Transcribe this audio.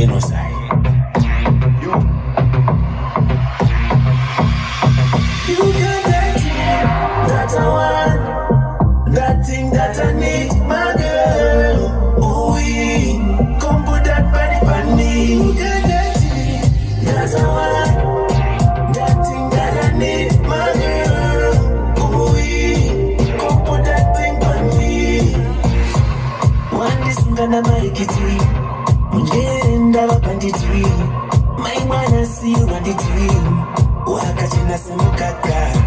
genocide. You got that thing that I want, that thing that I need, my girl. Ooh, come put that body on me. You got that thing that I want, that thing that I need, my girl. Ooh, come put that thing on me. One this gonna make it to you. Mungenda wapanditwi, my wanna see you on the dream. Wakachina semukaka.